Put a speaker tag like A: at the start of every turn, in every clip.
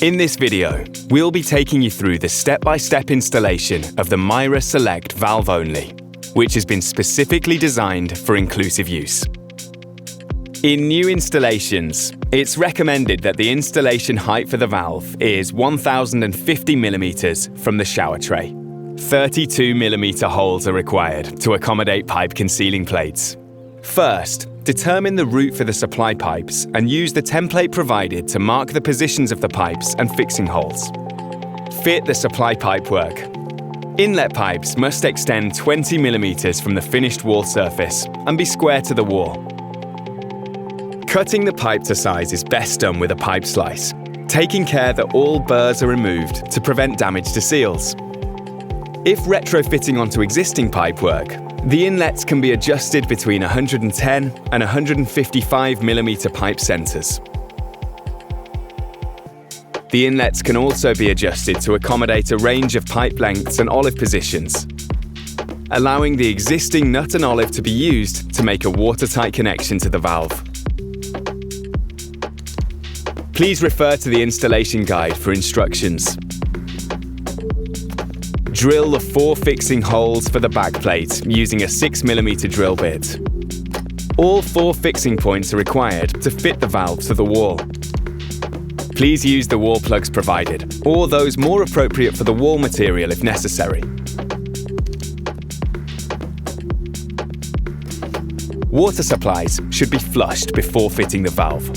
A: In this video, we'll be taking you through the step-by-step installation of the Mira Select Valve Only, which has been specifically designed for inclusive use. In new installations, it's recommended that the installation height for the valve is 1050 mm from the shower tray. 32 mm holes are required to accommodate pipe concealing plates. First, determine the route for the supply pipes and use the template provided to mark the positions of the pipes and fixing holes. Fit the supply pipework. Inlet pipes must extend 20 mm from the finished wall surface and be square to the wall. Cutting the pipe to size is best done with a pipe slice, taking care that all burrs are removed to prevent damage to seals. If retrofitting onto existing pipework, the inlets can be adjusted between 110 and 155 mm pipe centers. The inlets can also be adjusted to accommodate a range of pipe lengths and olive positions, allowing the existing nut and olive to be used to make a watertight connection to the valve. Please refer to the installation guide for instructions. Drill the 4 fixing holes for the backplate using a 6 mm drill bit. All 4 fixing points are required to fit the valve to the wall. Please use the wall plugs provided, or those more appropriate for the wall material if necessary. Water supplies should be flushed before fitting the valve.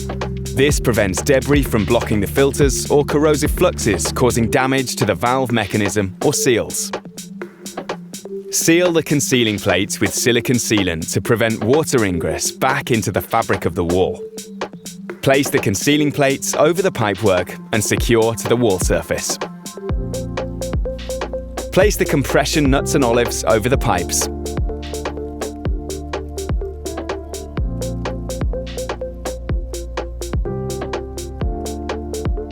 A: This prevents debris from blocking the filters or corrosive fluxes causing damage to the valve mechanism or seals. Seal the concealing plates with silicone sealant to prevent water ingress back into the fabric of the wall. Place the concealing plates over the pipework and secure to the wall surface. Place the compression nuts and olives over the pipes.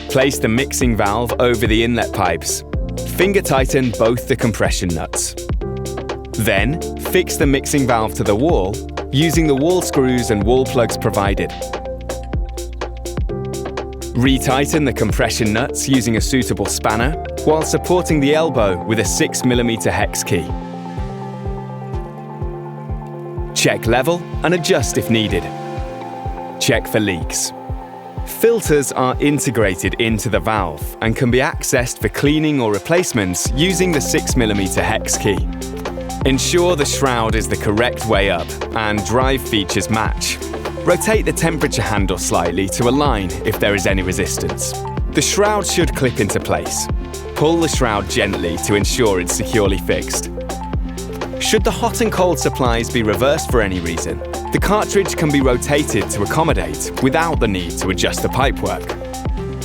A: Place the mixing valve over the inlet pipes. Finger tighten both the compression nuts. Then, fix the mixing valve to the wall using the wall screws and wall plugs provided. Retighten the compression nuts using a suitable spanner while supporting the elbow with a 6 mm hex key. Check level and adjust if needed. Check for leaks. Filters are integrated into the valve and can be accessed for cleaning or replacements using the 6 mm hex key. Ensure the shroud is the correct way up and drive features match. Rotate the temperature handle slightly to align if there is any resistance. The shroud should clip into place. Pull the shroud gently to ensure it's securely fixed. Should the hot and cold supplies be reversed for any reason, the cartridge can be rotated to accommodate without the need to adjust the pipework.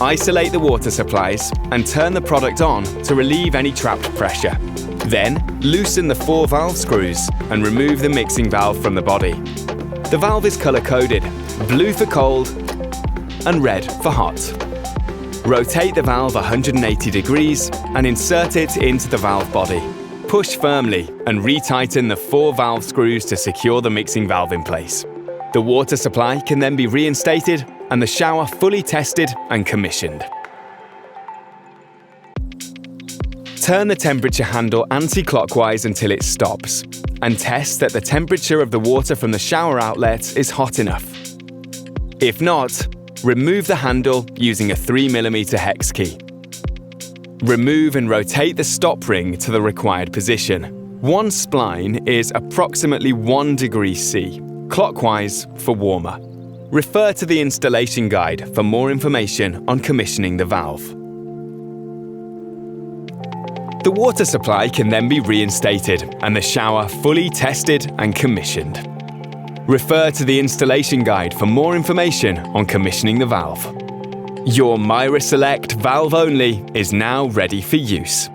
A: Isolate the water supplies and turn the product on to relieve any trapped pressure. Then, loosen the 4 valve screws and remove the mixing valve from the body. The valve is color-coded, blue for cold and red for hot. Rotate the valve 180 degrees and insert it into the valve body. Push firmly and retighten the 4 valve screws to secure the mixing valve in place. The water supply can then be reinstated and the shower fully tested and commissioned. Turn the temperature handle anti-clockwise until it stops and test that the temperature of the water from the shower outlet is hot enough. If not, remove the handle using a 3 mm hex key. Remove and rotate the stop ring to the required position. One spline is approximately 1 degree C, clockwise for warmer. Refer to the installation guide for more information on commissioning the valve. The water supply can then be reinstated and the shower fully tested and commissioned. Refer to the installation guide for more information on commissioning the valve. Your Mira Select Valve Only is now ready for use.